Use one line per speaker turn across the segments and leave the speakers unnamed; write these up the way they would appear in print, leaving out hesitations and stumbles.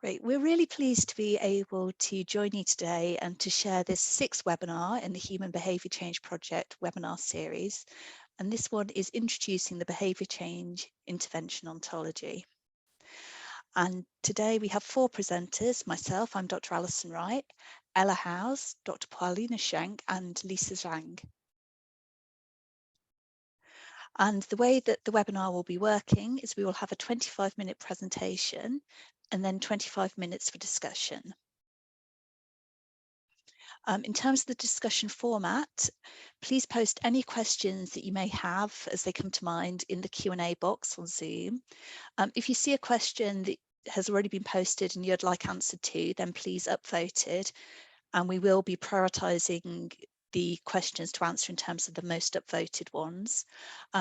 Great. We're really pleased to be able to join you today and to share this sixth webinar in the Human Behaviour Change Project webinar series. And this one is introducing the behaviour change intervention ontology. And today we have four presenters, myself, I'm Dr. Alison Wright, Ella Howes, Dr. Paulina Schenk and Lisa Zhang. And the way that the webinar will be working is we will have a 25-minute presentation and then 25 minutes for discussion. In terms of the discussion format, please post any questions that you may have as they come to mind in the Q&A box on Zoom. If you see a question that has already been posted and you'd like answered to, then please upvote it, and we will be prioritising the questions to answer in terms of the most upvoted ones.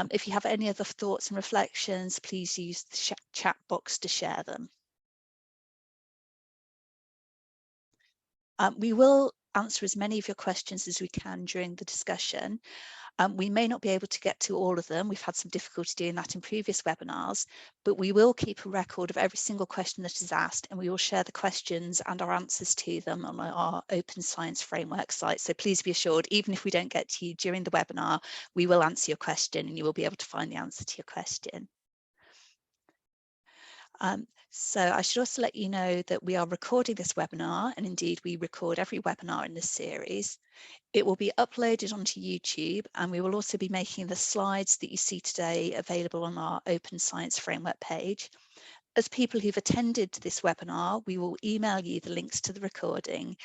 If you have any other thoughts and reflections, please use the chat box to share them. We will answer as many of your questions as we can during the discussion. We may not be able to get to all of them. We've had some difficulty doing that in previous webinars, but we will keep a record of every single question that is asked, and we will share the questions and our answers to them on our Open Science Framework site. So please be assured, even if we don't get to you during the webinar, we will answer your question and you will be able to find the answer to your question. So I should also let you know that we are recording this webinar, and indeed we record every webinar in this series. It will be uploaded onto YouTube, and we will also be making the slides that you see today available on our Open Science Framework page. As people who've attended this webinar, we will email you the links to the recording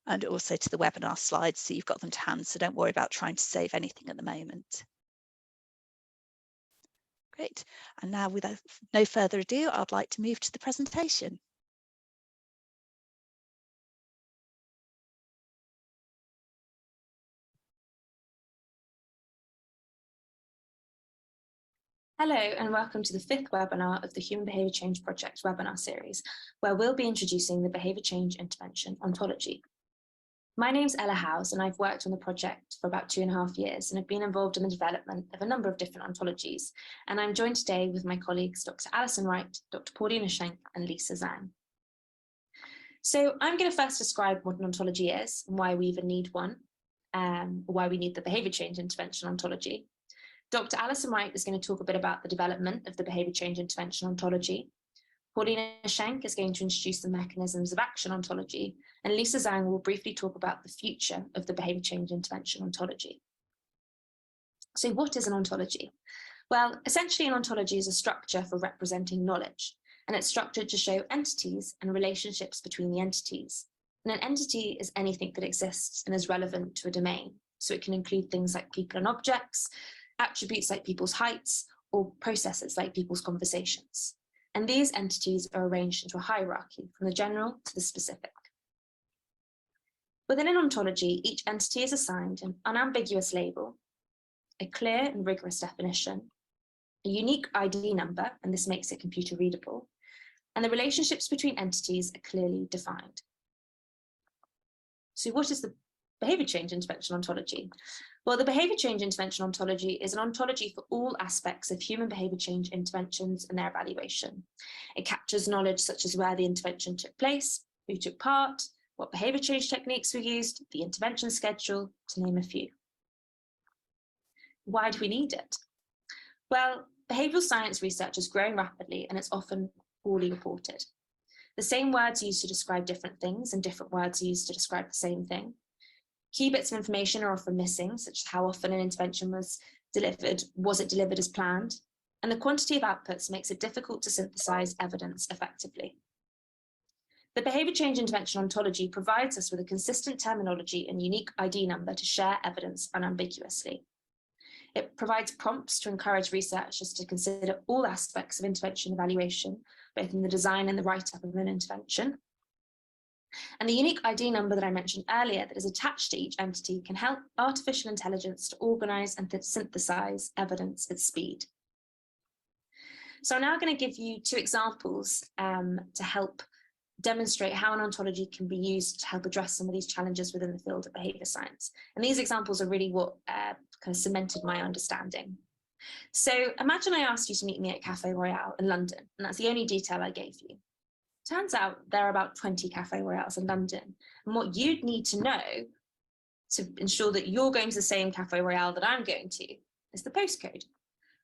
and also to the webinar slides, so you've got them to hand, so don't worry about trying to save anything at the moment. Great, and now without no further ado, I'd like to move to the presentation.
Hello and welcome to the fifth webinar of the Human Behaviour Change Project webinar series, where we'll be introducing the Behaviour Change Intervention Ontology. My name's Ella Howes, and I've worked on the project for about 2.5 years and have been involved in the development of a number of different ontologies. And I'm joined today with my colleagues, Dr. Alison Wright, Dr. Paulina Schenk and Lisa Zhang. So I'm going to first describe what an ontology is and why we even need one, why we need the Behaviour Change Intervention Ontology. Dr. Alison Wright is going to talk a bit about the development of the Behaviour Change Intervention Ontology. Paulina Schenk is going to introduce the mechanisms of action ontology, and Lisa Zhang will briefly talk about the future of the Behaviour Change Intervention Ontology. So what is an ontology? Well, essentially an ontology is a structure for representing knowledge, and it's structured to show entities and relationships between the entities. And an entity is anything that exists and is relevant to a domain. So it can include things like people and objects, attributes like people's heights, or processes like people's conversations. And these entities are arranged into a hierarchy from the general to the specific. Within an ontology, each entity is assigned an unambiguous label, a clear and rigorous definition, a unique ID number, and this makes it computer readable, and the relationships between entities are clearly defined. So what is the Behaviour Change Intervention Ontology? Well, the Behaviour Change Intervention Ontology is an ontology for all aspects of human behaviour change interventions and their evaluation. It captures knowledge such as where the intervention took place, who took part, what behaviour change techniques were used, the intervention schedule, to name a few. Why do we need it? Well, behavioural science research is growing rapidly and it's often poorly reported. The same words are used to describe different things and different words are used to describe the same thing. Key bits of information are often missing, such as how often an intervention was it delivered as planned, and the quantity of outputs makes it difficult to synthesize evidence effectively. The Behaviour Change Intervention Ontology provides us with a consistent terminology and unique ID number to share evidence unambiguously. It provides prompts to encourage researchers to consider all aspects of intervention evaluation, both in the design and the write-up of an intervention. And the unique ID number that I mentioned earlier that is attached to each entity can help artificial intelligence to organise and synthesize evidence at speed. So I'm now going to give you two examples to help demonstrate how an ontology can be used to help address some of these challenges within the field of behaviour science. And these examples are really what kind of cemented my understanding. So imagine I asked you to meet me at Café Royal in London, and that's the only detail I gave you. Turns out there are about 20 Cafe Royales in London. And what you'd need to know to ensure that you're going to the same Cafe Royale that I'm going to is the postcode.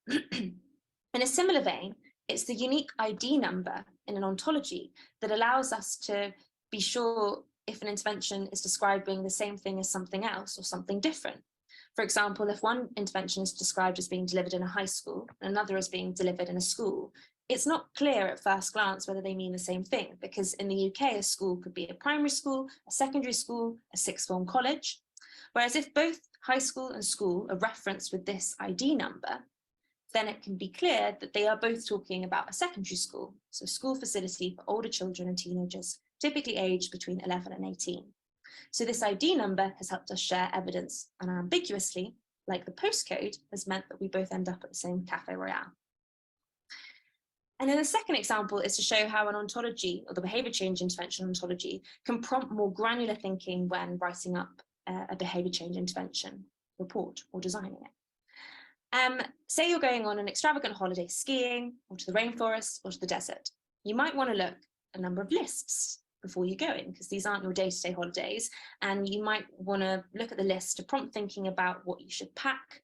In a similar vein, it's the unique ID number in an ontology that allows us to be sure if an intervention is describing the same thing as something else or something different. For example, if one intervention is described as being delivered in a high school and another as being delivered in a school, it's not clear at first glance whether they mean the same thing, because in the UK, a school could be a primary school, a secondary school, a sixth form college. Whereas if both high school and school are referenced with this ID number, then it can be clear that they are both talking about a secondary school, so a school facility for older children and teenagers, typically aged between 11 and 18. So this ID number has helped us share evidence unambiguously, like the postcode has meant that we both end up at the same Cafe Royale. And then the second example is to show how an ontology, or the behaviour change intervention ontology, can prompt more granular thinking when writing up a behaviour change intervention report or designing it. Say you're going on an extravagant holiday skiing, or to the rainforest, or to the desert. You might want to look at a number of lists before you go in, because these aren't your day-to-day holidays, and you might want to look at the list to prompt thinking about what you should pack,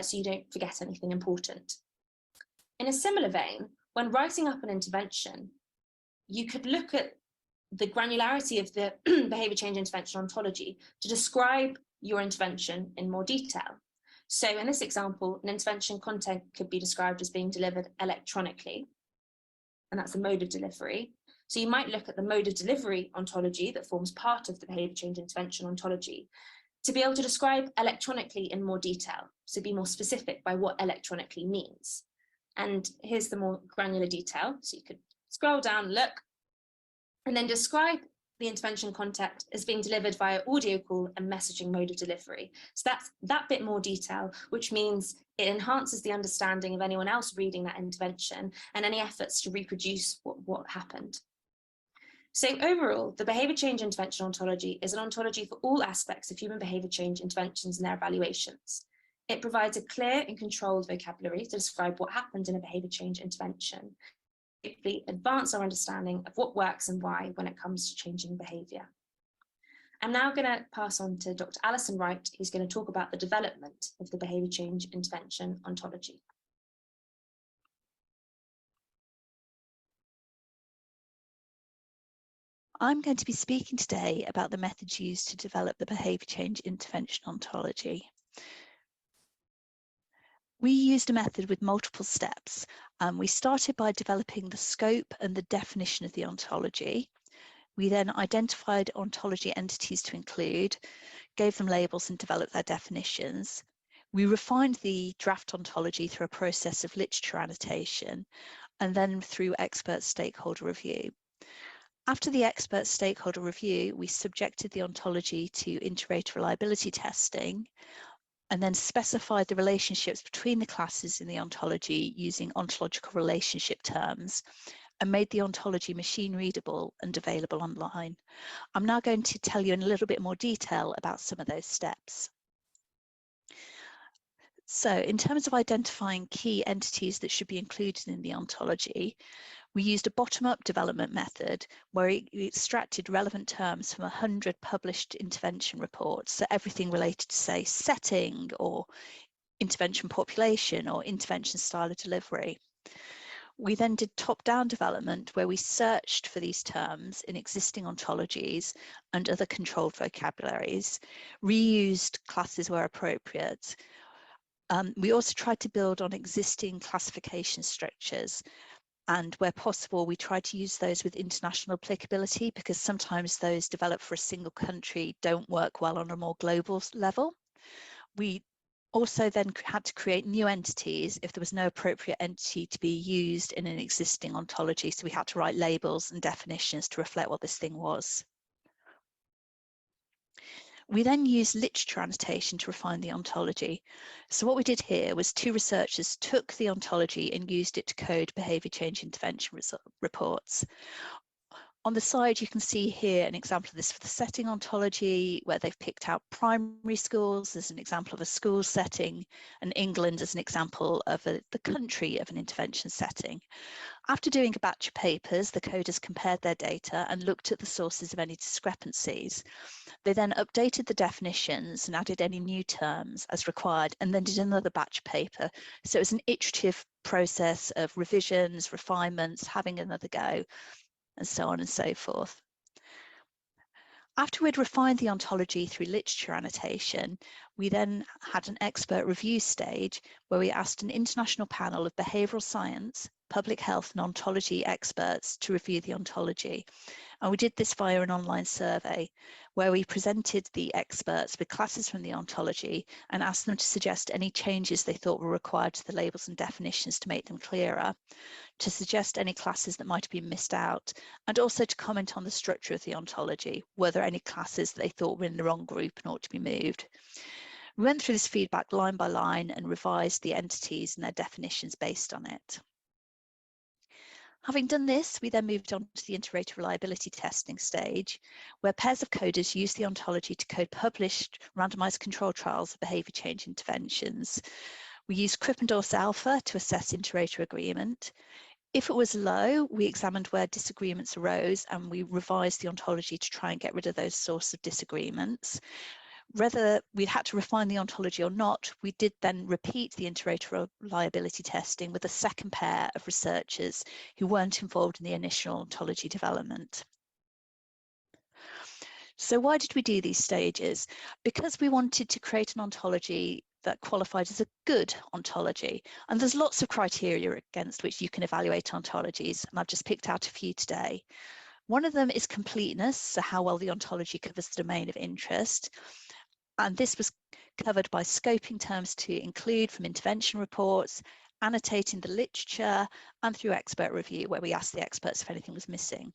so you don't forget anything important. In a similar vein, when writing up an intervention, you could look at the granularity of the behaviour change intervention ontology to describe your intervention in more detail. So in this example, an intervention content could be described as being delivered electronically, and that's a mode of delivery. So you might look at the mode of delivery ontology that forms part of the behaviour change intervention ontology to be able to describe electronically in more detail, so be more specific by what electronically means. And here's the more granular detail. So you could scroll down, look, and then describe the intervention content as being delivered via audio call and messaging mode of delivery. So that's that bit more detail, which means it enhances the understanding of anyone else reading that intervention and any efforts to reproduce what happened. So overall, the behaviour change intervention ontology is an ontology for all aspects of human behaviour change interventions and their evaluations. It provides a clear and controlled vocabulary to describe what happened in a behaviour change intervention. It advance our understanding of what works and why when it comes to changing behaviour. I'm now going to pass on to Dr. Alison Wright, who's going to talk about the development of the behaviour change intervention ontology.
I'm going to be speaking today about the methods used to develop the behaviour change intervention ontology. We used a method with multiple steps. We started by developing the scope and the definition of the ontology. We then identified ontology entities to include, gave them labels and developed their definitions. We refined the draft ontology through a process of literature annotation and then through expert stakeholder review. After the expert stakeholder review, we subjected the ontology to integrator reliability testing and then specified the relationships between the classes in the ontology using ontological relationship terms and made the ontology machine readable and available online. I'm now going to tell you in a little bit more detail about some of those steps. So in terms of identifying key entities that should be included in the ontology, we used a bottom-up development method where we extracted relevant terms from 100 published intervention reports, so everything related to, say, setting or intervention population or intervention style of delivery. We then did top-down development where we searched for these terms in existing ontologies and other controlled vocabularies, reused classes where appropriate. We also tried to build on existing classification structures, and where possible, we try to use those with international applicability because sometimes those developed for a single country don't work well on a more global level. We also then had to create new entities if there was no appropriate entity to be used in an existing ontology. So we had to write labels and definitions to reflect what this thing was. We then used literature annotation to refine the ontology. So what we did here was two researchers took the ontology and used it to code behaviour change intervention reports. On the side, you can see here an example of this for the setting ontology, where they've picked out primary schools as an example of a school setting, and England as an example of the country of an intervention setting. After doing a batch of papers, the coders compared their data and looked at the sources of any discrepancies. They then updated the definitions and added any new terms as required, and then did another batch paper. So it was an iterative process of revisions, refinements, having another go, and so on and so forth. After we'd refined the ontology through literature annotation, we then had an expert review stage where we asked an international panel of behavioural science, public health and ontology experts to review the ontology. And we did this via an online survey where we presented the experts with classes from the ontology and asked them to suggest any changes they thought were required to the labels and definitions to make them clearer, to suggest any classes that might have been missed out, and also to comment on the structure of the ontology. Were there any classes that they thought were in the wrong group and ought to be moved? We went through this feedback line by line and revised the entities and their definitions based on it. Having done this, we then moved on to the iterative reliability testing stage, where pairs of coders use the ontology to code published randomized control trials of behavior change interventions. We used Krippendorf's alpha to assess inter-rater agreement. If it was low, we examined where disagreements arose and we revised the ontology to try and get rid of those sources of disagreements. Whether we'd had to refine the ontology or not, we did then repeat the inter-rater reliability testing with a second pair of researchers who weren't involved in the initial ontology development. So why did we do these stages? Because we wanted to create an ontology that qualified as a good ontology. And there's lots of criteria against which you can evaluate ontologies, and I've just picked out a few today. One of them is completeness, so how well the ontology covers the domain of interest. And this was covered by scoping terms to include from intervention reports, annotating the literature, and through expert review, where we asked the experts if anything was missing.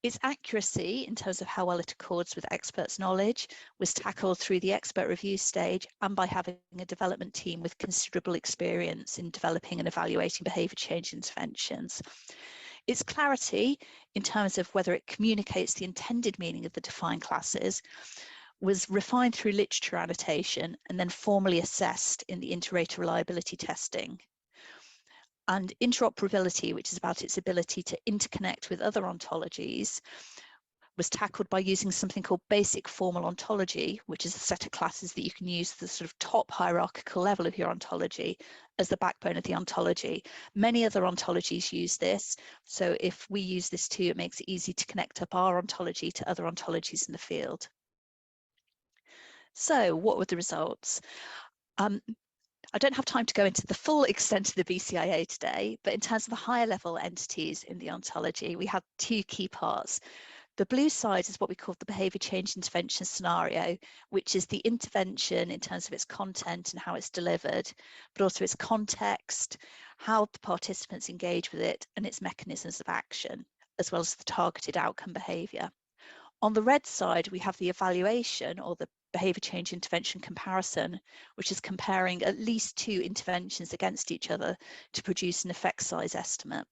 Its accuracy, in terms of how well it accords with experts' knowledge, was tackled through the expert review stage and by having a development team with considerable experience in developing and evaluating behaviour change interventions. Its clarity, in terms of whether it communicates the intended meaning of the defined classes, was refined through literature annotation and then formally assessed in the inter-rater reliability testing. And interoperability, which is about its ability to interconnect with other ontologies, was tackled by using something called basic formal ontology, which is a set of classes that you can use at the sort of top hierarchical level of your ontology as the backbone of the ontology. Many other ontologies use this, so if we use this too, it makes it easy to connect up our ontology to other ontologies in the field. So what were the results? I don't have time to go into the full extent of the BCIA today, but in terms of the higher level entities in the ontology, we had two key parts. The blue side is what we call the behaviour change intervention scenario, which is the intervention in terms of its content and how it's delivered, but also its context, how the participants engage with it, and its mechanisms of action, as well as the targeted outcome behaviour. On the red side, we have the evaluation, or the behaviour change intervention comparison, which is comparing at least two interventions against each other to produce an effect size estimate.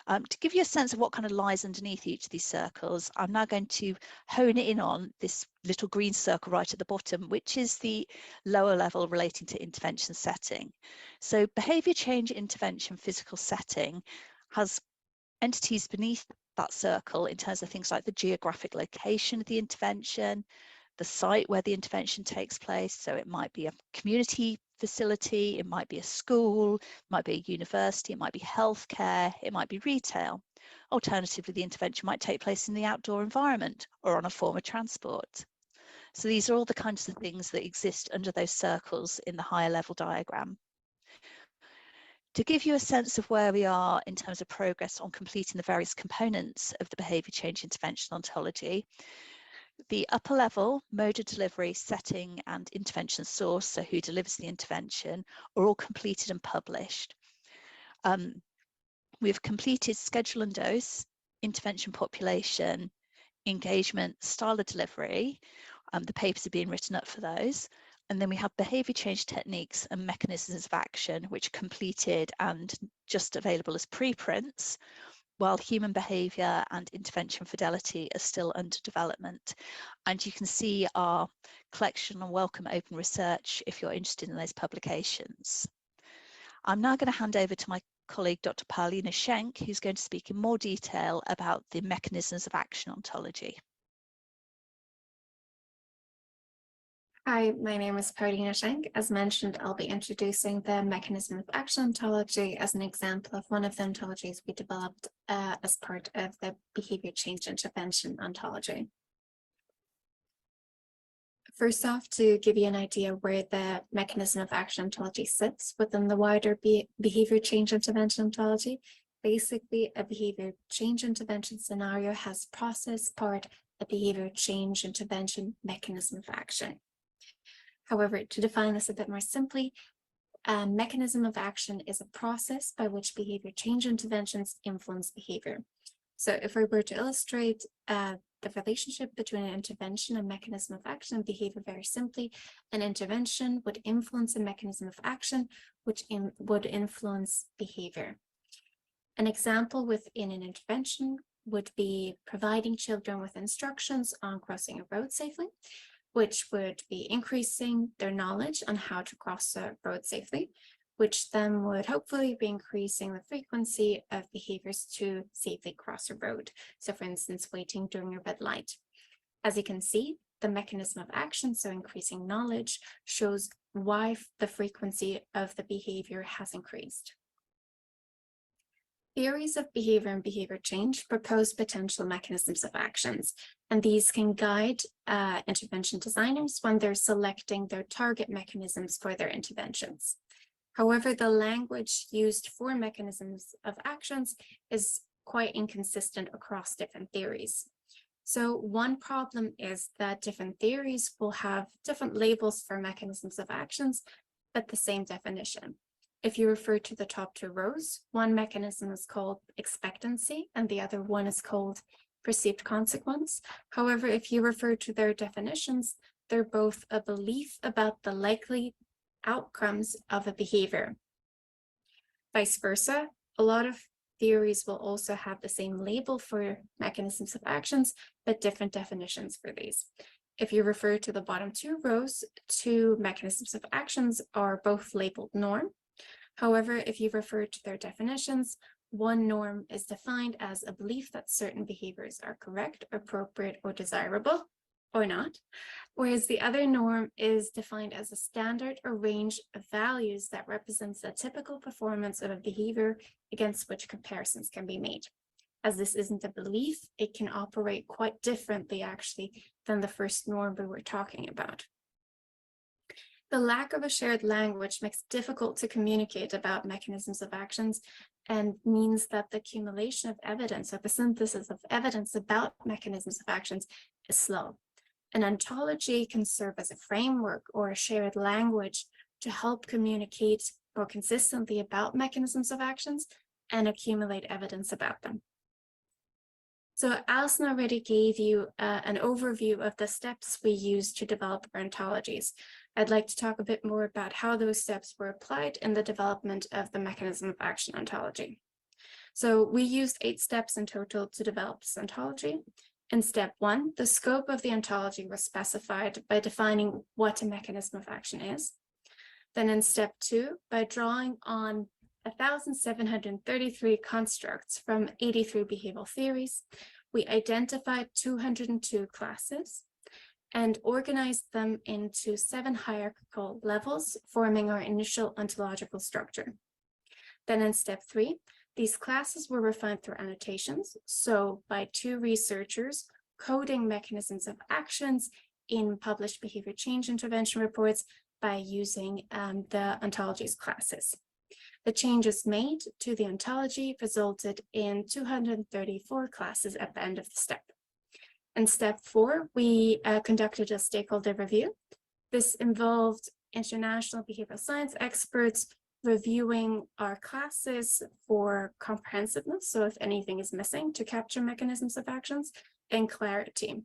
To give you a sense of what kind of lies underneath each of these circles, I'm now going to hone in on this little green circle right at the bottom, which is the lower level relating to intervention setting. So behaviour change intervention physical setting has entities beneath that circle in terms of things like the geographic location of the intervention, the site where the intervention takes place. So it might be a community facility, it might be a school, it might be a university, it might be healthcare, it might be retail. Alternatively, the intervention might take place in the outdoor environment or on a form of transport. So these are all the kinds of things that exist under those circles in the higher level diagram. To give you a sense of where we are in terms of progress on completing the various components of the behaviour change intervention ontology, the upper level, mode of delivery, setting and intervention source, so who delivers the intervention, are all completed and published. We've completed schedule and dose, intervention population, engagement, style of delivery. The papers are being written up for those. And then we have behaviour change techniques and mechanisms of action, which are completed and just available as preprints. while human behaviour and intervention fidelity are still under development. And you can see our collection on Welcome Open Research if you're interested in those publications. I'm now going to hand over to my colleague, Dr. Paulina Schenk, who's going to speak in more detail about the mechanisms of action ontology.
Hi, my name is Paulina Schenk. As mentioned, I'll be introducing the mechanism of action ontology as an example of one of the ontologies we developed as part of the behavior change intervention ontology. First off, to give you an idea where the mechanism of action ontology sits within the wider behavior change intervention ontology, basically a behavior change intervention scenario has process, part, a behavior change intervention mechanism of action. However, to define this a bit more simply, a mechanism of action is a process by which behavior change interventions influence behavior. So if we were to illustrate the relationship between an intervention and mechanism of action and behavior very simply, an intervention would influence a mechanism of action, which would influence behavior. An example within an intervention would be providing children with instructions on crossing a road safely, which would be increasing their knowledge on how to cross a road safely, which then would hopefully be increasing the frequency of behaviors to safely cross a road. So for instance, waiting during a red light. As you can see, the mechanism of action, so increasing knowledge, shows why the frequency of the behavior has increased. Theories of behavior and behavior change propose potential mechanisms of actions, and these can guide intervention designers when they're selecting their target mechanisms for their interventions. However, the language used for mechanisms of actions is quite inconsistent across different theories. So one problem is that different theories will have different labels for mechanisms of actions, but the same definition. If you refer to the top two rows, one mechanism is called expectancy and the other one is called perceived consequence. However, if you refer to their definitions, they're both a belief about the likely outcomes of a behavior. Vice versa, a lot of theories will also have the same label for mechanisms of actions, but different definitions for these. If you refer to the bottom two rows, two mechanisms of actions are both labeled norm. However, if you refer to their definitions, one norm is defined as a belief that certain behaviors are correct, appropriate, or desirable, or not, whereas the other norm is defined as a standard or range of values that represents the typical performance of a behavior against which comparisons can be made. As this isn't a belief, it can operate quite differently actually than the first norm we were talking about. The lack of a shared language makes it difficult to communicate about mechanisms of actions and means that the accumulation of evidence or the synthesis of evidence about mechanisms of actions is slow. An ontology can serve as a framework or a shared language to help communicate more consistently about mechanisms of actions and accumulate evidence about them. So Alison already gave you an overview of the steps we use to develop our ontologies. I'd like to talk a bit more about how those steps were applied in the development of the mechanism of action ontology. So we used 8 steps in total to develop this ontology. In step 1, the scope of the ontology was specified by defining what a mechanism of action is. Then in step 2, by drawing on 1,733 constructs from 83 behavioral theories, we identified 202 classes and organized them into 7 hierarchical levels, forming our initial ontological structure. Then in step 3, these classes were refined through annotations, so by 2 researchers coding mechanisms of actions in published behavior change intervention reports by using the ontologies classes. The changes made to the ontology resulted in 234 classes at the end of the step. In step 4, we conducted a stakeholder review. This involved international behavioral science experts reviewing our classes for comprehensiveness, so if anything is missing to capture mechanisms of actions, and clarity.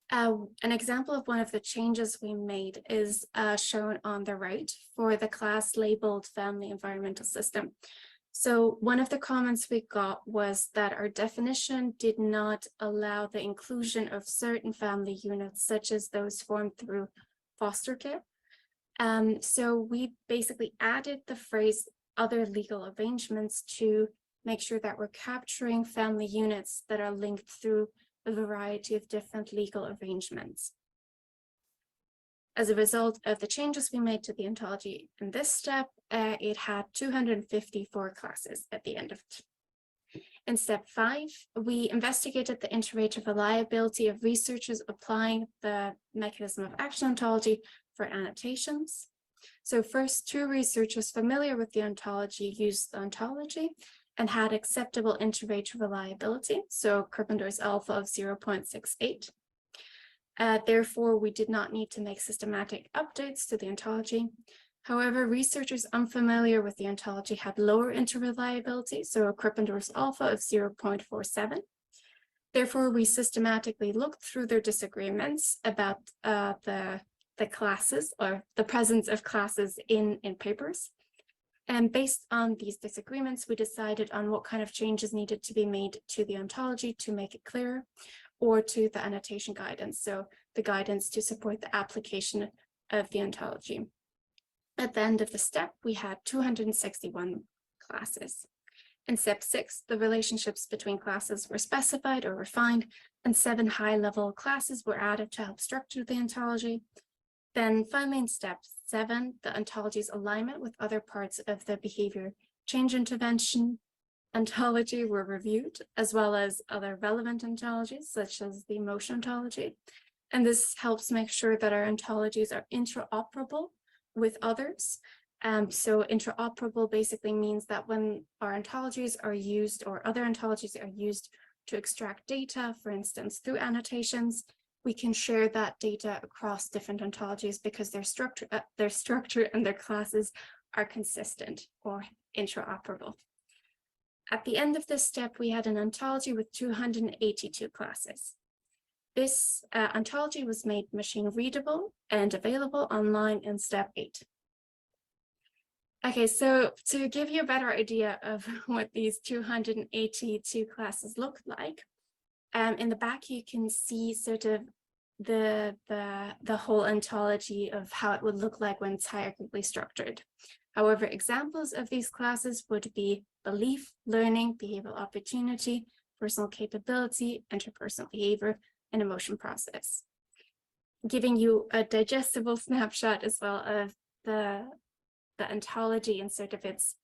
An example of one of the changes we made is shown on the right for the class labeled Family Environmental System. So one of the comments we got was that our definition did not allow the inclusion of certain family units, such as those formed through foster care. So we basically added the phrase other legal arrangements to make sure that we're capturing family units that are linked through a variety of different legal arrangements. As a result of the changes we made to the ontology in this step, it had 254 classes at the end of it. In step 5, we investigated the iterative reliability of researchers applying the mechanism of action ontology for annotations. So first, 2 researchers familiar with the ontology used the ontology and had acceptable iterative reliability, so Carpenter's alpha of 0.68. Therefore, we did not need to make systematic updates to the ontology. However, researchers unfamiliar with the ontology had lower interreliability, so a Carpenter's alpha of 0.47. Therefore, we systematically looked through their disagreements about the classes or the presence of classes in papers. And based on these disagreements, we decided on what kind of changes needed to be made to the ontology to make it clearer, or to the annotation guidance, so the guidance to support the application of the ontology. At the end of the step, we had 261 classes. In step 6, the relationships between classes were specified or refined, and 7 high-level classes were added to help structure the ontology. Then finally, in step 7, the ontology's alignment with other parts of the behavior change intervention ontology were reviewed, as well as other relevant ontologies, such as the emotion ontology. And this helps make sure that our ontologies are interoperable with others. So interoperable basically means that when our ontologies are used or other ontologies are used to extract data, for instance, through annotations, we can share that data across different ontologies because their structure and their classes are consistent or interoperable. At the end of this step, we had an ontology with 282 classes. This ontology was made machine readable and available online in step 8. Okay, so to give you a better idea of what these 282 classes look like, in the back you can see sort of the whole ontology of how it would look like when it's hierarchically structured. However, examples of these classes would be belief, learning, behavioral opportunity, personal capability, interpersonal behavior, and emotion process. Giving you a digestible snapshot as well of the ontology and sort of its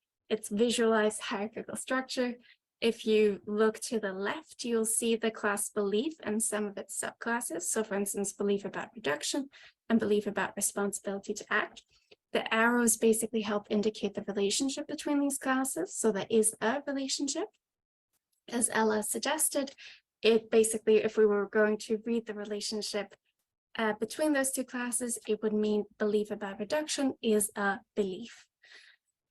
visualized hierarchical structure. If you look to the left, you'll see the class belief and some of its subclasses. So for instance, belief about reduction and belief about responsibility to act. The arrows basically help indicate the relationship between these classes. So there is a relationship. As Ella suggested, it basically, if we were going to read the relationship between those two classes, it would mean belief about reduction is a belief.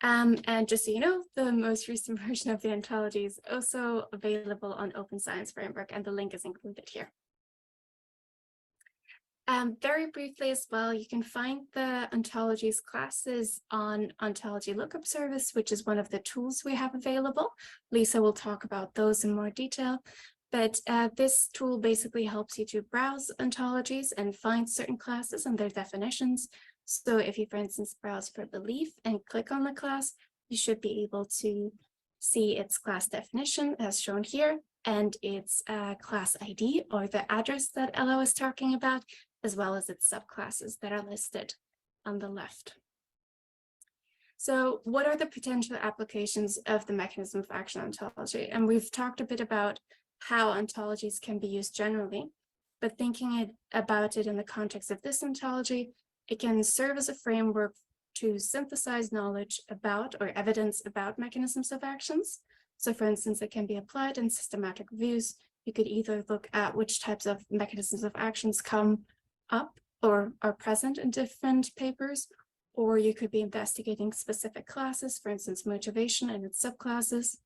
And just so you know, the most recent version of the ontology is also available on Open Science Framework, and the link is included here. Very briefly as well, you can find the ontologies classes on Ontology Lookup Service, which is one of the tools we have available. Lisa will talk about those in more detail. But this tool basically helps you to browse ontologies and find certain classes and their definitions. So if you, for instance, browse for belief and click on the class, you should be able to see its class definition as shown here, and its class ID or the address that Ella was talking about, as well as its subclasses that are listed on the left. So what are the potential applications of the mechanism of action ontology? And we've talked a bit about how ontologies can be used generally, but thinking about it in the context of this ontology, it can serve as a framework to synthesize knowledge about or evidence about mechanisms of actions. So for instance, it can be applied in systematic reviews. You could either look at which types of mechanisms of actions come up or are present in different papers, or you could be investigating specific classes, for instance, motivation and its subclasses.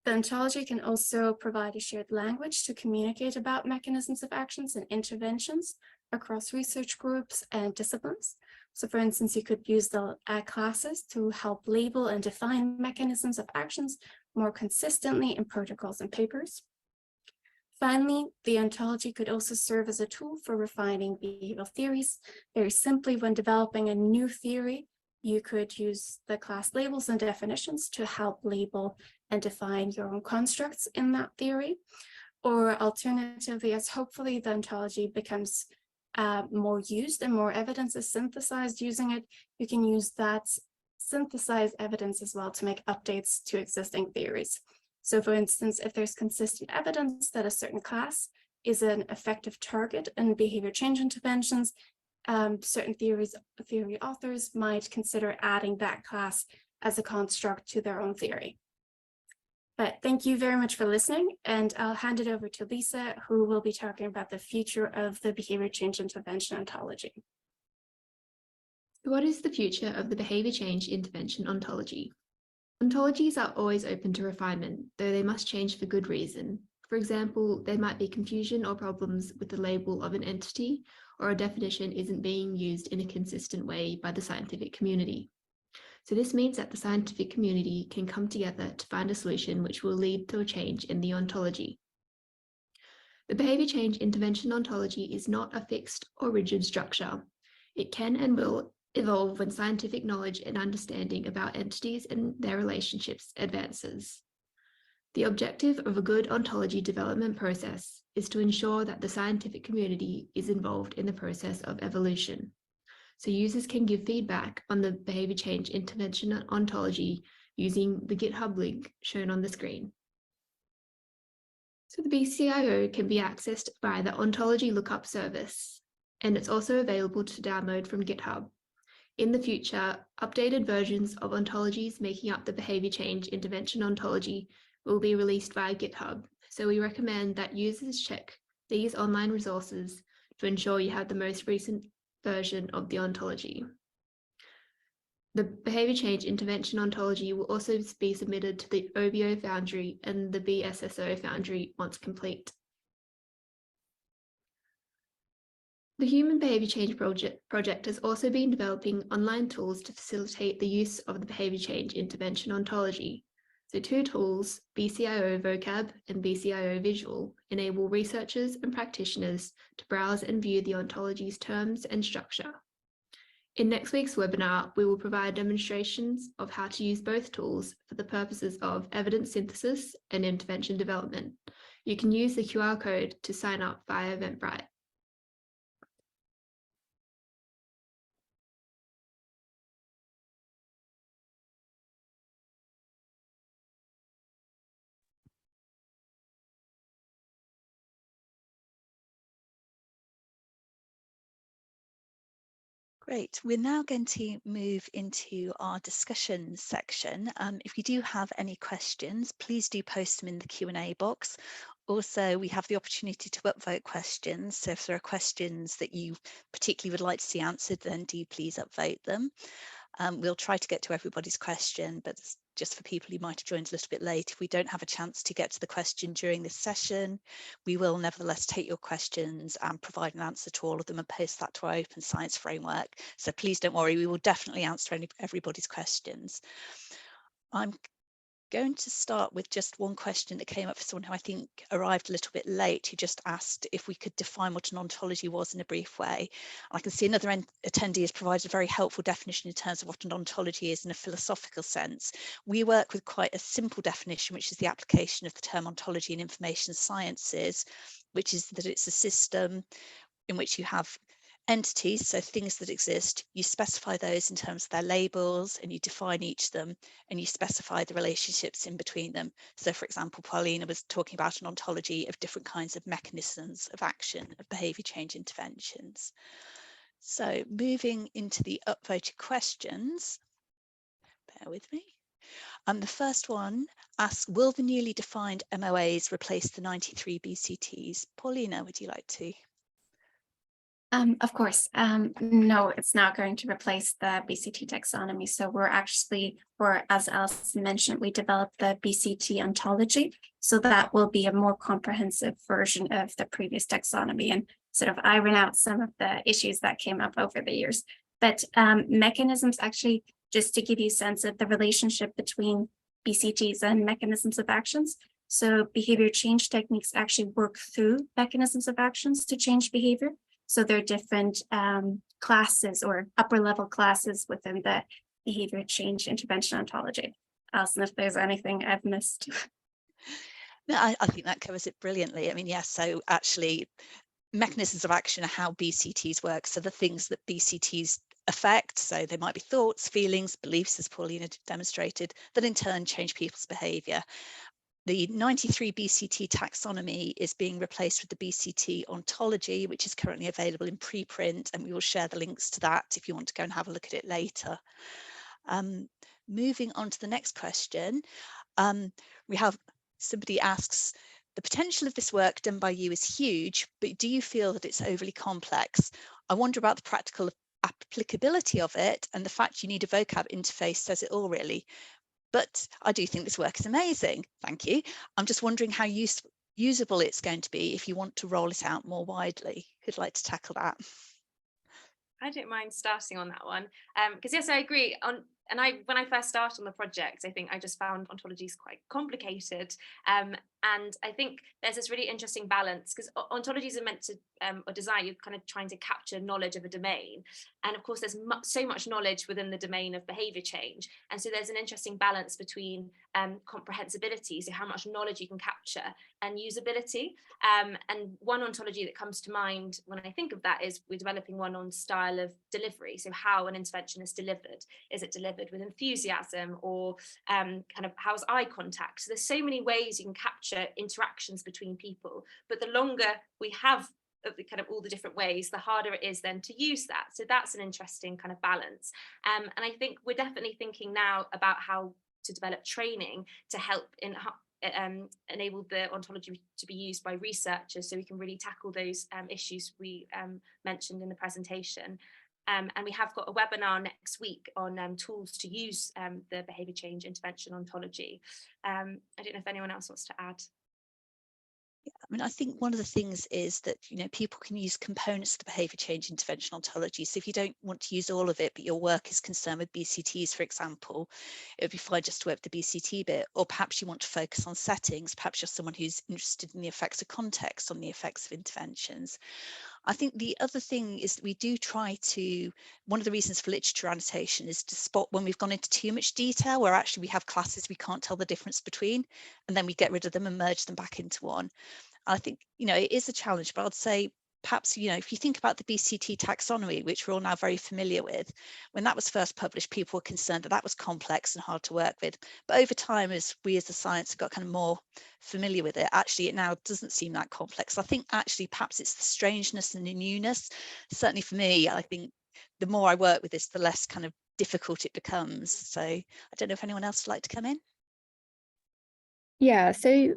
The ontology can also provide a shared language to communicate about mechanisms of actions and interventions across research groups and disciplines. So for instance, you could use the classes to help label and define mechanisms of actions more consistently in protocols and papers. Finally, the ontology could also serve as a tool for refining behavioral theories. Very simply, when developing a new theory, you could use the class labels and definitions to help label and define your own constructs in that theory. Or alternatively, as hopefully the ontology becomes more used and more evidence is synthesized using it, you can use that synthesized evidence as well to make updates to existing theories. So for instance, if there's consistent evidence that a certain class is an effective target in behavior change interventions, certain theory authors might consider adding that class as a construct to their own theory. But thank you very much for listening, and I'll hand it over to Lisa, who will be talking about the future of the behavior change intervention ontology.
What is the future of the behavior change intervention ontology? Ontologies are always open to refinement, though they must change for good reason. For example, there might be confusion or problems with the label of an entity, or a definition isn't being used in a consistent way by the scientific community. So this means that the scientific community can come together to find a solution which will lead to a change in the ontology. The behavior change intervention ontology is not a fixed or rigid structure. It can and will evolve when scientific knowledge and understanding about entities and their relationships advances. The objective of a good ontology development process is to ensure that the scientific community is involved in the process of evolution. So users can give feedback on the behavior change intervention ontology using the GitHub link shown on the screen. So the BCIO can be accessed via the Ontology Lookup service, and it's also available to download from GitHub. In the future, updated versions of ontologies making up the behavior change intervention ontology will be released via GitHub. So we recommend that users check these online resources to ensure you have the most recent version of the ontology. The behavior change intervention ontology will also be submitted to the OBO Foundry and the BSSO Foundry once complete. The Human Behavior Change project has also been developing online tools to facilitate the use of the behavior change intervention ontology. So two tools, BCIO Vocab and BCIO Visual, enable researchers and practitioners to browse and view the ontology's terms and structure. In next week's webinar, we will provide demonstrations of how to use both tools for the purposes of evidence synthesis and intervention development. You can use the QR code to sign up via Eventbrite.
Great. We're now going to move into our discussion section. If you do have any questions, please do post them in the Q&A box. Also, we have the opportunity to upvote questions. So if there are questions that you particularly would like to see answered, then do please upvote them. We'll try to get to everybody's question, but just for people who might have joined a little bit late, if we don't have a chance to get to the question during this session, we will nevertheless take your questions and provide an answer to all of them and post that to our open science framework. So please don't worry, we will definitely answer everybody's questions. I'm going to start with just one question that came up for someone who I think arrived a little bit late, who just asked if we could define what an ontology was in a brief way. I can see another attendee has provided a very helpful definition in terms of what an ontology is in a philosophical sense. We work with quite a simple definition, which is the application of the term ontology in information sciences, which is that it's a system in which you have entities, so things that exist, you specify those in terms of their labels and you define each of them and you specify the relationships in between them. So for example, Paulina was talking about an ontology of different kinds of mechanisms of action of behaviour change interventions. So moving into the upvoted questions, bear with me. The first one asks, will the newly defined MOAs replace the 93 BCTs? Paulina, would you like to?
Of course, no, it's not going to replace the BCT taxonomy. So as Alison mentioned, we developed the BCT ontology. So that will be a more comprehensive version of the previous taxonomy and sort of iron out some of the issues that came up over the years. But mechanisms, actually, just to give you a sense of the relationship between BCTs and mechanisms of actions. So behavior change techniques actually work through mechanisms of actions to change behavior. So there are different classes or upper level classes within the behavior change intervention ontology. Alison, if there's anything I've missed.
No, I think that covers it brilliantly. I mean, yes, so actually mechanisms of action are how BCTs work. So the things that BCTs affect, so they might be thoughts, feelings, beliefs, as Paulina demonstrated, that in turn change people's behaviour. The 93 BCT taxonomy is being replaced with the BCT ontology, which is currently available in preprint, and we will share the links to that if you want to go and have a look at it later. Moving on to the next question, we have somebody asks, the potential of this work done by you is huge, but do you feel that it's overly complex? I wonder about the practical applicability of it, and the fact you need a vocab interface says it all, really. But I do think this work is amazing. Thank you. I'm just wondering how usable it's going to be if you want to roll it out more widely. Who'd like to tackle that?
I don't mind starting on that one, because yes, I agree. When I first started on the project, I think I just found ontologies quite complicated, and I think there's this really interesting balance, because ontologies are meant to or designed, you're kind of trying to capture knowledge of a domain, and of course there's so much knowledge within the domain of behavior change, and so there's an interesting balance between comprehensibility, so how much knowledge you can capture, and usability. And one ontology that comes to mind when I think of that is we're developing one on style of delivery, so how an intervention is delivered. Is it delivered with enthusiasm, or kind of how's eye contact? So there's so many ways you can capture interactions between people, but the longer we have of the kind of all the different ways, the harder it is then to use that. So that's an interesting kind of balance. And I think we're definitely thinking now about how to develop training to help enable the ontology to be used by researchers, so we can really tackle those issues we mentioned in the presentation. And we have got a webinar next week on tools to use the behaviour change intervention ontology. I don't know if anyone else wants to add.
I mean, I think one of the things is that, people can use components of the behaviour change intervention ontology. So if you don't want to use all of it, but your work is concerned with BCTs, for example, it would be fine just to work the BCT bit. Or perhaps you want to focus on settings. Perhaps you're someone who's interested in the effects of context on the effects of interventions. I think the other thing is that we do try to, one of the reasons for literature annotation is to spot when we've gone into too much detail, where actually we have classes we can't tell the difference between, and then we get rid of them and merge them back into one. I think, it is a challenge, but I'd say perhaps, if you think about the BCT taxonomy, which we're all now very familiar with, when that was first published, people were concerned that that was complex and hard to work with. But over time, as we as the science got kind of more familiar with it, actually it now doesn't seem that complex. I think actually perhaps it's the strangeness and the newness. Certainly for me, I think the more I work with this, the less kind of difficult it becomes. So I don't know if anyone else would like to come in.
Yeah, so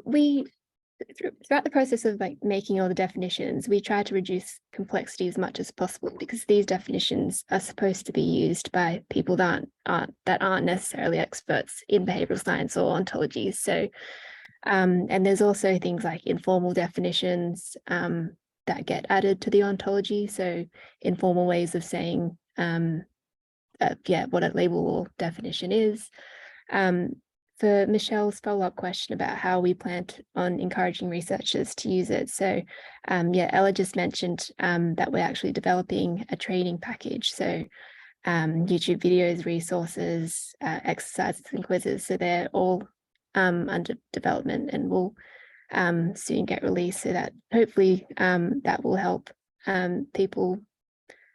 throughout the process of making all the definitions, we try to reduce complexity as much as possible, because these definitions are supposed to be used by people that aren't necessarily experts in behavioral science or ontologies. So, and there's also things like informal definitions that get added to the ontology. So informal ways of saying, what a label or definition is. For Michelle's follow-up question about how we plan on encouraging researchers to use it. So Ella just mentioned that we're actually developing a training package. So YouTube videos, resources, exercises and quizzes. So they're all under development and will soon get released, so that hopefully that will help people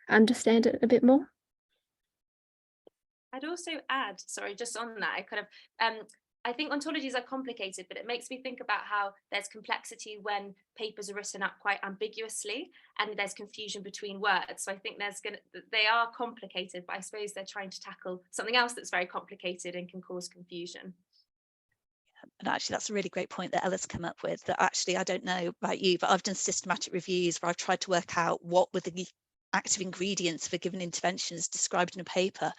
understand it a bit more.
I'd also add, sorry, just on that, I think ontologies are complicated, but it makes me think about how there's complexity when papers are written up quite ambiguously and there's confusion between words. So I think they are complicated, but I suppose they're trying to tackle something else that's very complicated and can cause confusion.
And actually, that's a really great point that Ella's come up with, that actually, I don't know about you, but I've done systematic reviews where I've tried to work out what were the active ingredients of a given intervention as described in a paper,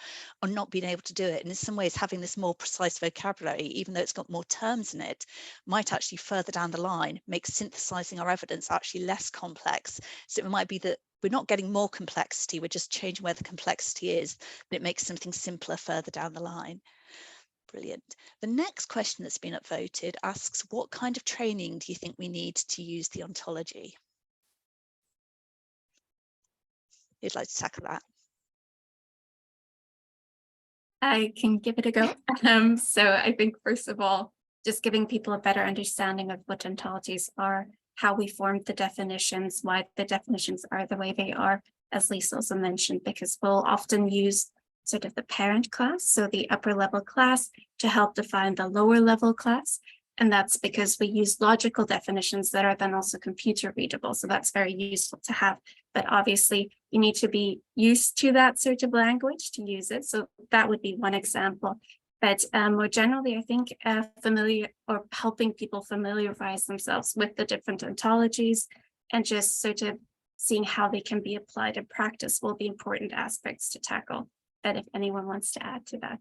or not being able to do it. And in some ways, having this more precise vocabulary, even though it's got more terms in it, might actually further down the line make synthesizing our evidence actually less complex. So it might be that we're not getting more complexity, we're just changing where the complexity is, but it makes something simpler further down the line. Brilliant. The next question that's been upvoted asks, what kind of training do you think we need to use the ontology? You'd like to tackle that?
I can give it a go. So I think, first of all, just giving people a better understanding of what ontologies are, how we formed the definitions, why the definitions are the way they are, as Lisa also mentioned, because we'll often use sort of the parent class, so the upper level class, to help define the lower level class. And that's because we use logical definitions that are then also computer readable. So that's very useful to have. But obviously, you need to be used to that sort of language to use it. So that would be one example. But more generally, I think familiar or helping people familiarize themselves with the different ontologies and just sort of seeing how they can be applied in practice will be important aspects to tackle. But if anyone wants to add to that.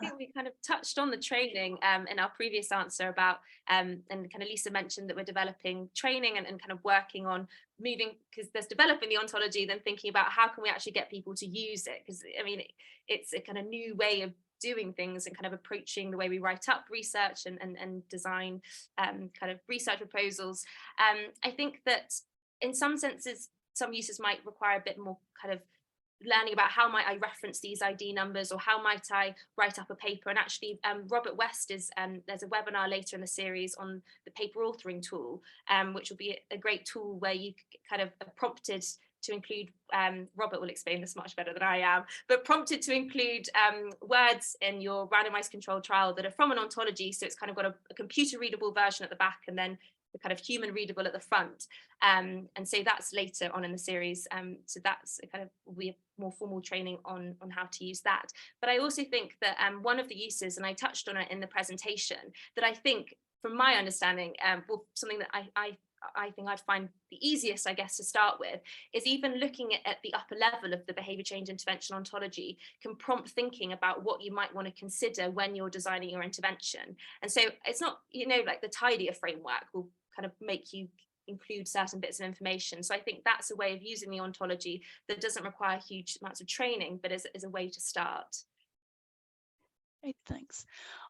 I think we kind of touched on the training in our previous answer about, and kind of Lisa mentioned that we're developing training and kind of working on moving, because there's developing the ontology, then thinking about how can we actually get people to use it? Because I mean, it's a kind of new way of doing things and kind of approaching the way we write up research and design kind of research proposals. I think that in some senses, some uses might require a bit more kind of learning about how might I reference these ID numbers, or how might I write up a paper. And actually Robert West is, there's a webinar later in the series on the paper authoring tool, which will be a great tool where you kind of are prompted to include, Robert will explain this much better than I am, but prompted to include words in your randomized controlled trial that are from an ontology. So it's kind of got a computer readable version at the back and then the kind of human readable at the front. And so that's later on in the series. So that's a kind of, we have more formal training on how to use that. But I also think that one of the uses, and I touched on it in the presentation, that I think from my understanding, well, something that I think I'd find the easiest, I guess, to start with, is even looking at the upper level of the behaviour change intervention ontology can prompt thinking about what you might want to consider when you're designing your intervention. And so it's not, you know, like the tidier framework will kind of make you include certain bits of information. So I think that's a way of using the ontology that doesn't require huge amounts of training, but is a way to start.
Great, thanks.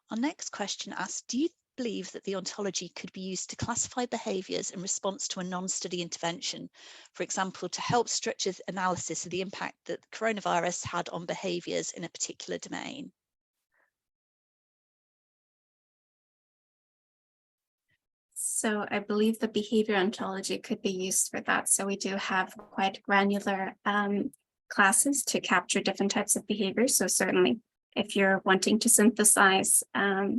Our next question asks, do you believe that the ontology could be used to classify behaviours in response to a non-study intervention, for example, to help structure analysis of the impact that the coronavirus had on behaviours in a particular domain?
So I believe the behavior ontology could be used for that. So we do have quite granular classes to capture different types of behaviors. So certainly, if you're wanting to synthesize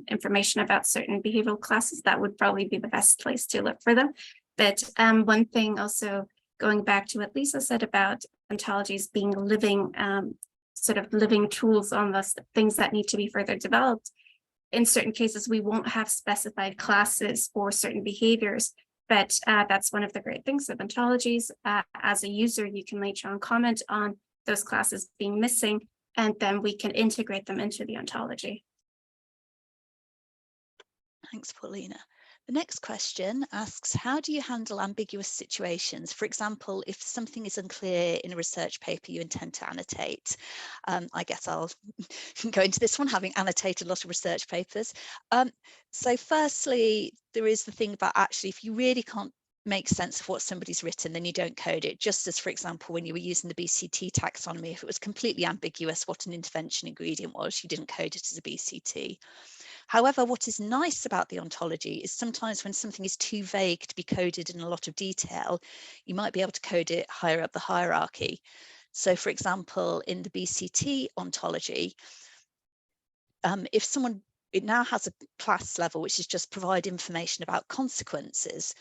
information about certain behavioral classes, that would probably be the best place to look for them. But one thing also, going back to what Lisa said about ontologies being living, sort of living tools, almost things that need to be further developed. In certain cases, we won't have specified classes for certain behaviors, but that's one of the great things of ontologies. As a user, you can later on comment on those classes being missing, and then we can integrate them into the ontology.
Thanks, Paulina. The next question asks, how do you handle ambiguous situations? For example, if something is unclear in a research paper you intend to annotate. I guess I'll go into this one, having annotated a lot of research papers. So firstly, there is the thing about actually, if you really can't make sense of what somebody's written, then you don't code it. Just as, for example, when you were using the BCT taxonomy, if it was completely ambiguous what an intervention ingredient was, you didn't code it as a BCT. However, what is nice about the ontology is sometimes when something is too vague to be coded in a lot of detail, you might be able to code it higher up the hierarchy. So for example, in the BCT ontology, if someone, it now has a class level, which is just provide information about consequences.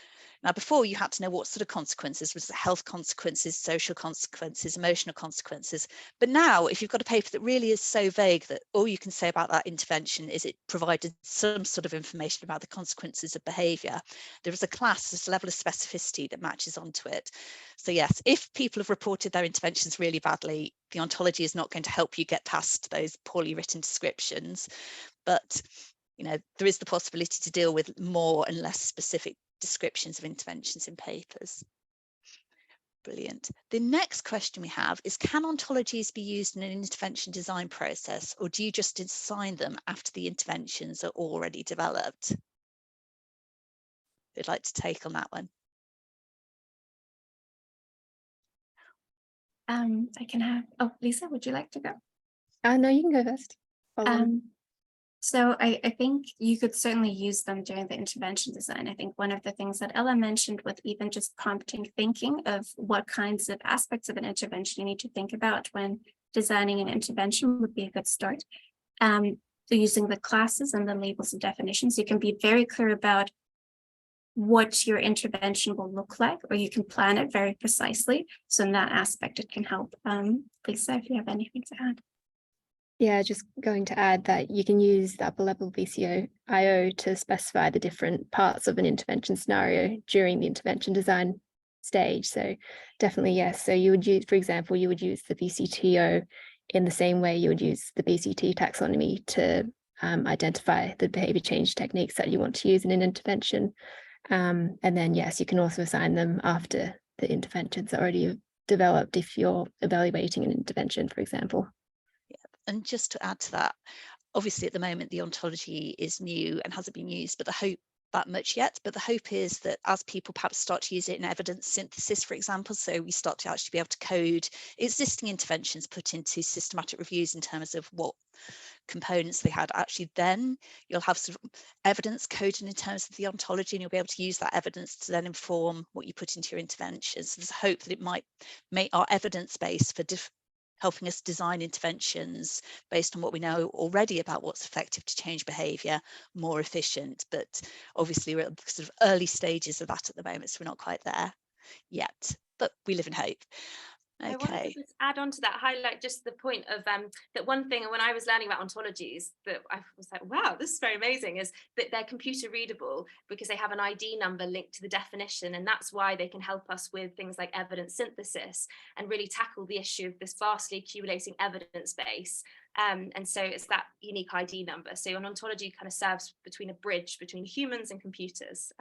Now, before you had to know what sort of consequences, was it health consequences, social consequences, emotional consequences. But now, if you've got a paper that really is so vague that all you can say about that intervention is it provided some sort of information about the consequences of behaviour, there is a class, this level of specificity that matches onto it. So yes, if people have reported their interventions really badly, the ontology is not going to help you get past those poorly written descriptions. But there is the possibility to deal with more and less specific descriptions of interventions in papers. Brilliant. The next question we have is, can ontologies be used in an intervention design process, or do you just assign them after the interventions are already developed? Who'd like to take on that one?
I can have, Lisa, would you like to go?
No, you can go first.
So I think you could certainly use them during the intervention design. I think one of the things that Ella mentioned with even just prompting thinking of what kinds of aspects of an intervention you need to think about when designing an intervention would be a good start. So using the classes and the labels and definitions, you can be very clear about what your intervention will look like, or you can plan it very precisely. So in that aspect, it can help. Lisa, if you have anything to add.
Yeah, just going to add that you can use the upper level VCO-IO to specify the different parts of an intervention scenario during the intervention design stage. So definitely, yes. So you would use, for example, you would use the VCTO in the same way you would use the BCT taxonomy to identify the behavior change techniques that you want to use in an intervention. And then, yes, you can also assign them after the interventions are already developed if you're evaluating an intervention, for example.
And just to add to that, obviously at the moment the ontology is new and hasn't been used, but the hope that much yet, but the hope is that as people perhaps start to use it in evidence synthesis, for example, so we start to actually be able to code existing interventions put into systematic reviews in terms of what components they had, actually then you'll have sort of evidence coded in terms of the ontology, and you'll be able to use that evidence to then inform what you put into your interventions. So there's a hope that it might make our evidence base for helping us design interventions based on what we know already about what's effective to change behaviour more efficient. But obviously we're at sort of early stages of that at the moment, so we're not quite there yet, but we live in hope.
I wanted to just add on to that, highlight just the point of that one thing when I was learning about ontologies that I was like, wow, this is very amazing, is that they're computer readable because they have an ID number linked to the definition, and that's why they can help us with things like evidence synthesis and really tackle the issue of this vastly accumulating evidence base. And so it's that unique ID number. So an ontology kind of serves between a bridge between humans and computers.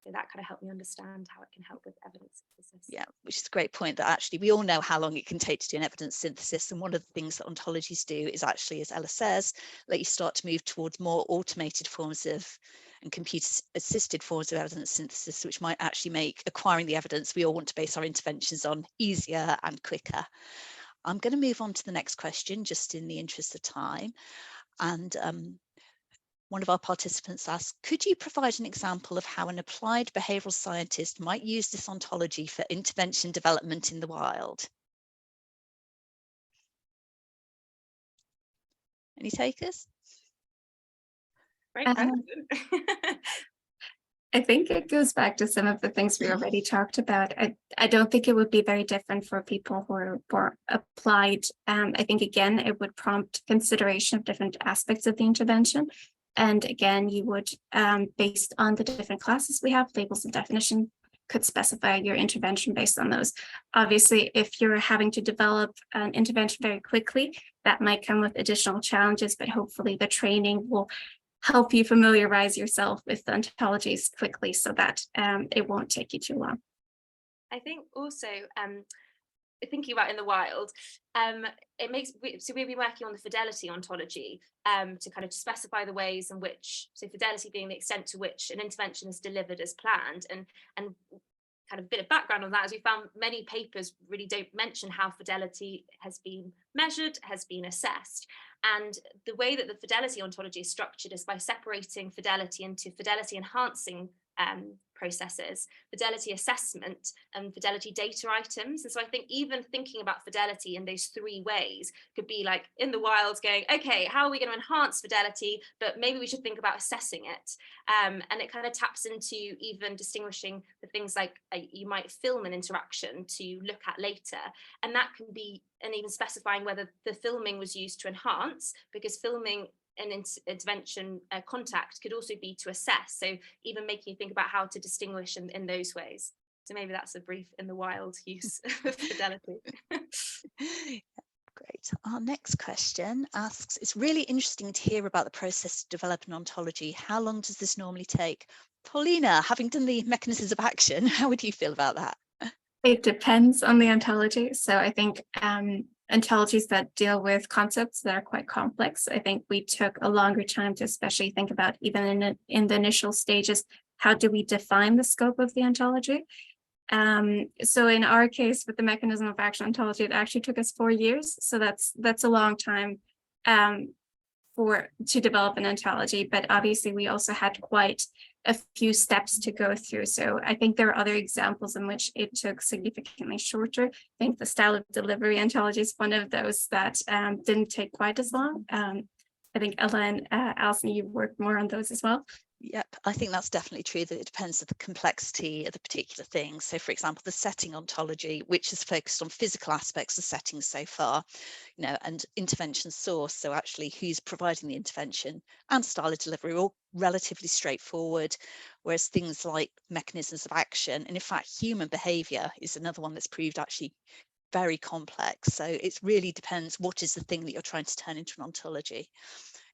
So that kind of helped me understand how it can help with evidence synthesis.
Yeah, which is a great point, that actually we all know how long it can take to do an evidence synthesis. And one of the things that ontologies do is actually, as Ella says, let you start to move towards more automated forms of and computer assisted forms of evidence synthesis, which might actually make acquiring the evidence we all want to base our interventions on easier and quicker. I'm going to move on to the next question just in the interest of time. And one of our participants asked, could you provide an example of how an applied behavioural scientist might use this ontology for intervention development in the wild? Any takers?
Great question.
I think it goes back to some of the things we already talked about. I don't think it would be very different for people who are more applied. I think, again, it would prompt consideration of different aspects of the intervention. And again, you would, based on the different classes we have, labels and definition, could specify your intervention based on those. Obviously, if you're having to develop an intervention very quickly, that might come with additional challenges, but hopefully the training will help you familiarize yourself with the ontologies quickly so that it won't take you too long.
I think also, thinking about in the wild, it makes, so we've been working on the fidelity ontology to kind of specify the ways in which, so fidelity being the extent to which an intervention is delivered as planned, and kind of a bit of background on that is we found many papers really don't mention how fidelity has been measured, has been assessed. And the way that the fidelity ontology is structured is by separating fidelity into fidelity enhancing processes, fidelity assessment, and fidelity data items. And so I think even thinking about fidelity in those three ways could be like in the wild going, okay, how are we going to enhance fidelity? But maybe we should think about assessing it. And it kind of taps into even distinguishing the things like you might film an interaction to look at later. And that can be, and even specifying whether the filming was used to enhance, because filming an intervention contact could also be to assess. So even making you think about how to distinguish in those ways. So maybe that's a brief in the wild use of fidelity.
Great. Our next question asks, it's really interesting to hear about the process to develop an ontology. How long does this normally take? Paulina, having done the mechanisms of action, how would you feel about that?
It depends on the ontology. So I think ontologies that deal with concepts that are quite complex, I think we took a longer time to especially think about, even in the initial stages, how do we define the scope of the ontology? So in our case, with the mechanism of action ontology, it actually took us 4 years. So that's a long time to develop an ontology, but obviously we also had quite a few steps to go through. So I think there are other examples in which it took significantly shorter. I think the style of delivery ontology is one of those that didn't take quite as long. I think Ella and Alison, you worked more on those as well.
Yep, I think that's definitely true, that it depends on the complexity of the particular thing. So for example, the setting ontology, which is focused on physical aspects of settings so far, and intervention source, so actually who's providing the intervention, and style of delivery are all relatively straightforward, whereas things like mechanisms of action, and in fact human behaviour is another one that's proved actually very complex. So it really depends what is the thing that you're trying to turn into an ontology.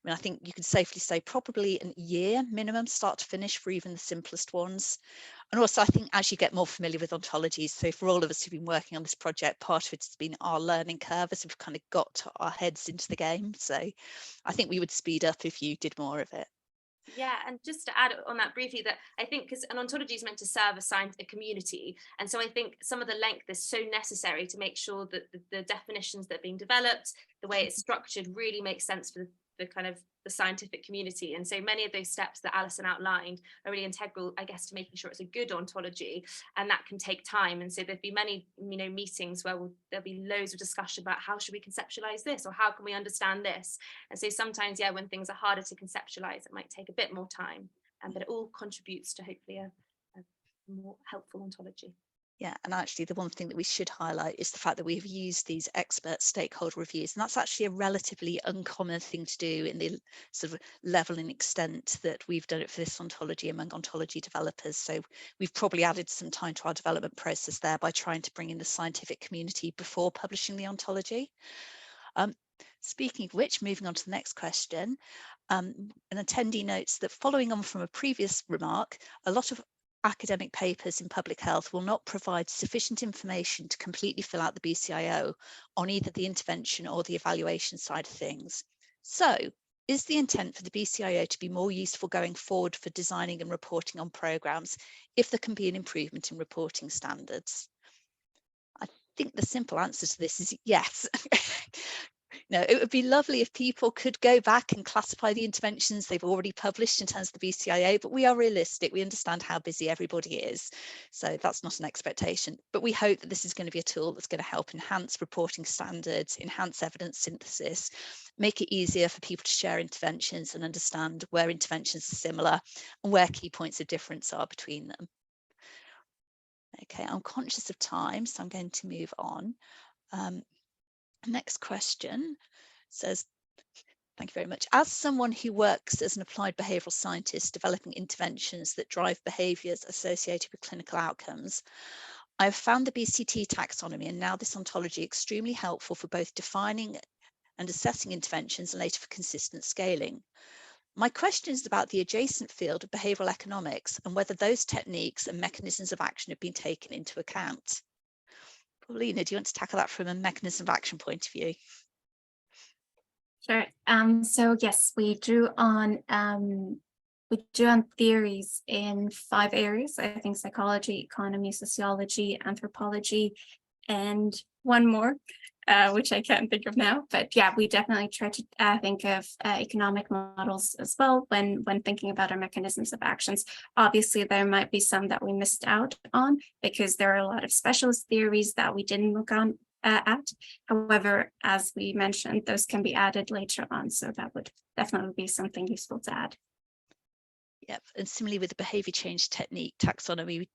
I mean, I think you could safely say probably a year minimum, start to finish, for even the simplest ones. And also, I think as you get more familiar with ontologies, so for all of us who've been working on this project, part of it has been our learning curve as we've kind of got our heads into the game. So I think we would speed up if you did more of it.
Yeah, and just to add on that briefly, that I think because an ontology is meant to serve a scientific community, and so I think some of the length is so necessary to make sure that the definitions that are being developed, the way it's structured, really makes sense for the kind of the scientific community. And so many of those steps that Alison outlined are really integral, I guess, to making sure it's a good ontology, and that can take time. And so there'd be many, meetings where there'll be loads of discussion about how should we conceptualize this, or how can we understand this. And so sometimes, yeah, when things are harder to conceptualize, it might take a bit more time, but it all contributes to hopefully a more helpful ontology.
Yeah, and actually the one thing that we should highlight is the fact that we've used these expert stakeholder reviews, and that's actually a relatively uncommon thing to do in the sort of level and extent that we've done it for this ontology among ontology developers. So we've probably added some time to our development process there by trying to bring in the scientific community before publishing the ontology. Speaking of which, moving on to the next question, an attendee notes that following on from a previous remark, a lot of academic papers in public health will not provide sufficient information to completely fill out the BCIO on either the intervention or the evaluation side of things. So, is the intent for the BCIO to be more useful going forward for designing and reporting on programmes if there can be an improvement in reporting standards? I think the simple answer to this is yes. It would be lovely if people could go back and classify the interventions they've already published in terms of the BCIO, but we are realistic. We understand how busy everybody is. So that's not an expectation, but we hope that this is going to be a tool that's going to help enhance reporting standards, enhance evidence synthesis, make it easier for people to share interventions and understand where interventions are similar and where key points of difference are between them. Okay, I'm conscious of time, so I'm going to move on. Next question says, thank you very much. As someone who works as an applied behavioural scientist developing interventions that drive behaviours associated with clinical outcomes, I've found the BCT taxonomy and now this ontology extremely helpful for both defining and assessing interventions and later for consistent scaling. My question is about the adjacent field of behavioural economics and whether those techniques and mechanisms of action have been taken into account. Paulina, do you want to tackle that from a mechanism of action point of view?
Sure. So yes, we drew on theories in 5 areas. I think psychology, economy, sociology, anthropology, and one more. which I can't think of now. But yeah, we definitely try to think of economic models as well when thinking about our mechanisms of actions. Obviously, there might be some that we missed out on because there are a lot of specialist theories that we didn't look on at. However, as we mentioned, those can be added later on. So that would definitely be something useful to add.
Yep, and similarly with the behaviour change technique taxonomy,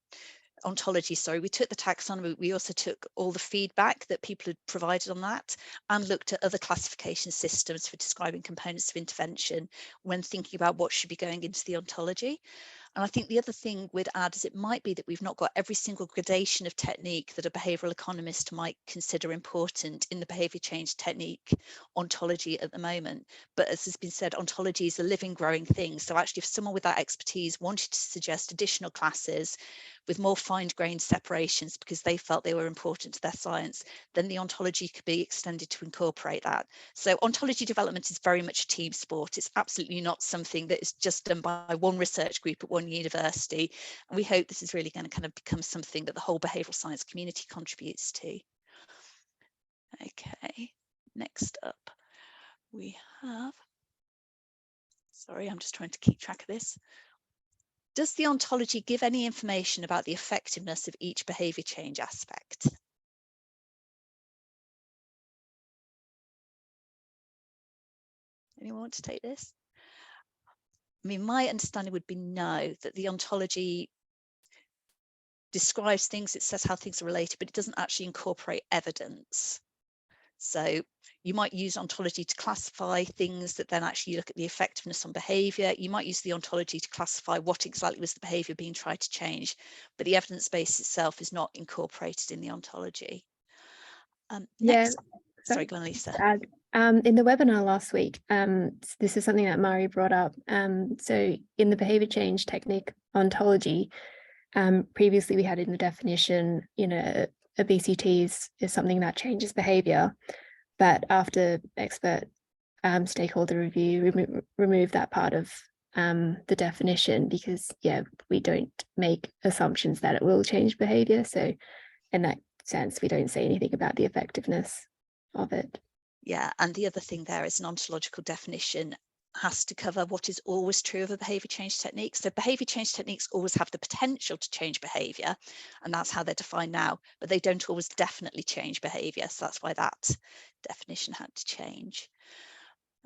ontology, sorry, we took the taxonomy, we also took all the feedback that people had provided on that and looked at other classification systems for describing components of intervention when thinking about what should be going into the ontology. And I think the other thing we'd add is it might be that we've not got every single gradation of technique that a behavioural economist might consider important in the behaviour change technique ontology at the moment. But as has been said, ontology is a living, growing thing. So actually, if someone with that expertise wanted to suggest additional classes with more fine-grained separations because they felt they were important to their science, then the ontology could be extended to incorporate that. So ontology development is very much a team sport. It's absolutely not something that is just done by one research group at one university. And we hope this is really going to kind of become something that the whole behavioural science community contributes to. Okay, next up we have, sorry, I'm just trying to keep track of this. Does the ontology give any information about the effectiveness of each behaviour change aspect? Anyone want to take this? I mean, my understanding would be no, that the ontology describes things, it says how things are related, but it doesn't actually incorporate evidence. So you might use ontology to classify things that then actually look at the effectiveness on behaviour. You might use the ontology to classify what exactly was the behaviour being tried to change, but the evidence base itself is not incorporated in the ontology. Next, sorry, go on, Lisa.
In the webinar last week, this is something that Mari brought up. So in the behaviour change technique ontology, previously we had in the definition, a BCT is something that changes behaviour, but after expert stakeholder review, remove that part of the definition because, we don't make assumptions that it will change behaviour. So in that sense, we don't say anything about the effectiveness of it.
Yeah, and the other thing there is an ontological definition has to cover what is always true of a behaviour change technique. So behaviour change techniques always have the potential to change behaviour, and that's how they're defined now, but they don't always definitely change behaviour. So that's why that definition had to change.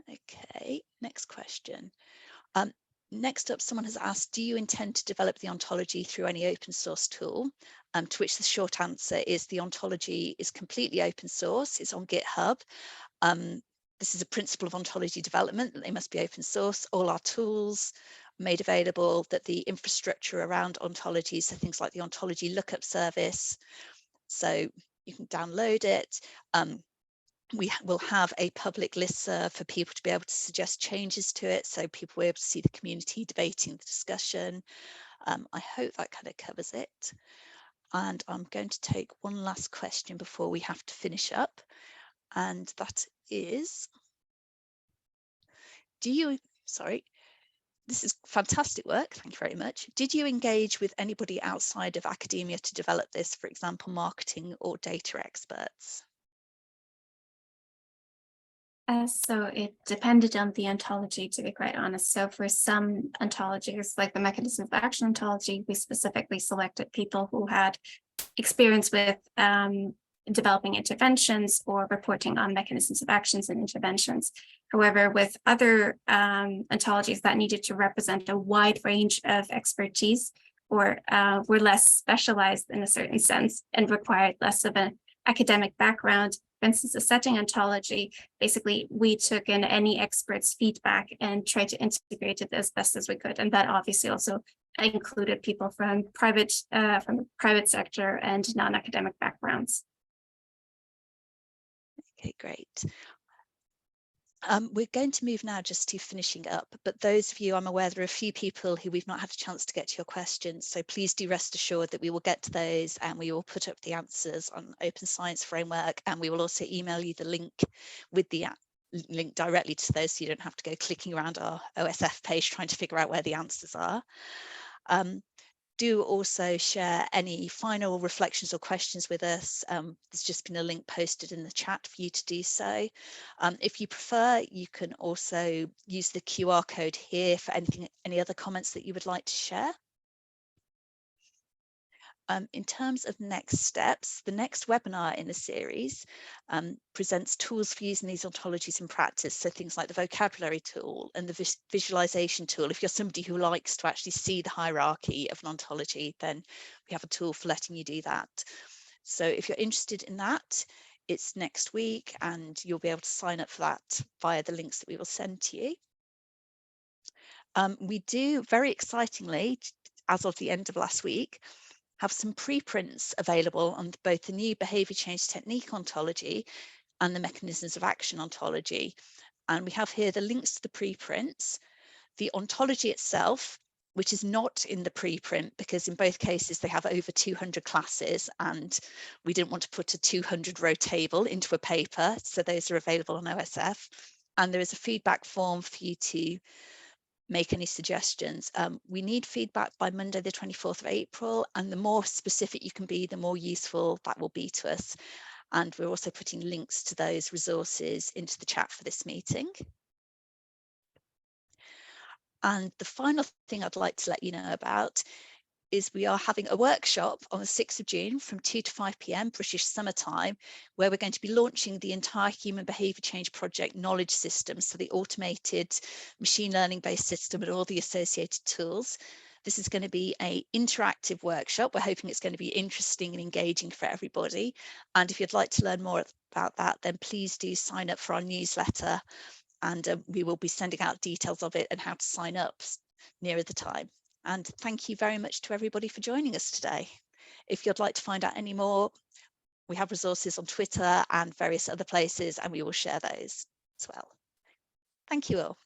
Okay, next question. Next up, someone has asked, do you intend to develop the ontology through any open source tool? To which the short answer is the ontology is completely open source. It's on GitHub. This is a principle of ontology development, that they must be open source. All our tools made available, that the infrastructure around ontologies, so things like the ontology lookup service, so you can download it. We will have a public listserv for people to be able to suggest changes to it, so people will be able to see the community debating the discussion. I hope that kind of covers it. And I'm going to take one last question before we have to finish up. And that is, this is fantastic work, thank you very much. Did you engage with anybody outside of academia to develop this, for example, marketing or data experts?
So it depended on the ontology, to be quite honest. So for some ontologies, like the mechanism of action ontology, we specifically selected people who had experience with developing interventions or reporting on mechanisms of actions and interventions. However, with other ontologies that needed to represent a wide range of expertise or were less specialized in a certain sense and required less of an academic background, for instance, a setting ontology, basically we took in any expert's feedback and tried to integrate it as best as we could. And that obviously also included people from the private sector and non-academic backgrounds.
Okay, great. We're going to move now just to finishing up, but those of you, I'm aware there are a few people who we've not had a chance to get to your questions, so please do rest assured that we will get to those and we will put up the answers on Open Science Framework, and we will also email you the link with the link directly to those so you don't have to go clicking around our OSF page trying to figure out where the answers are. do also share any final reflections or questions with us. There's just been a link posted in the chat for you to do so. If you prefer, you can also use the QR code here for any other comments that you would like to share. In terms of next steps, the next webinar in the series presents tools for using these ontologies in practice. So things like the vocabulary tool and the visualization tool. If you're somebody who likes to actually see the hierarchy of an ontology, then we have a tool for letting you do that. So if you're interested in that, it's next week and you'll be able to sign up for that via the links that we will send to you. We do, very excitingly, as of the end of last week, have some preprints available on both the new behaviour change technique ontology and the mechanisms of action ontology. And we have here the links to the preprints, the ontology itself, which is not in the preprint because in both cases they have over 200 classes and we didn't want to put a 200 row table into a paper. So those are available on OSF. And there is a feedback form for you to make any suggestions. We need feedback by Monday, the 24th of April, and the more specific you can be, the more useful that will be to us. And we're also putting links to those resources into the chat for this meeting. And the final thing I'd like to let you know about is we are having a workshop on the 6th of June from 2 to 5 p.m. British Summer Time, where we're going to be launching the entire Human Behaviour Change Project knowledge system, so the automated machine learning based system and all the associated tools. This is going to be an interactive workshop. We're hoping it's going to be interesting and engaging for everybody. And if you'd like to learn more about that, then please do sign up for our newsletter and we will be sending out details of it and how to sign up nearer the time. And thank you very much to everybody for joining us today. If you'd like to find out any more, we have resources on Twitter and various other places, and we will share those as well. Thank you all.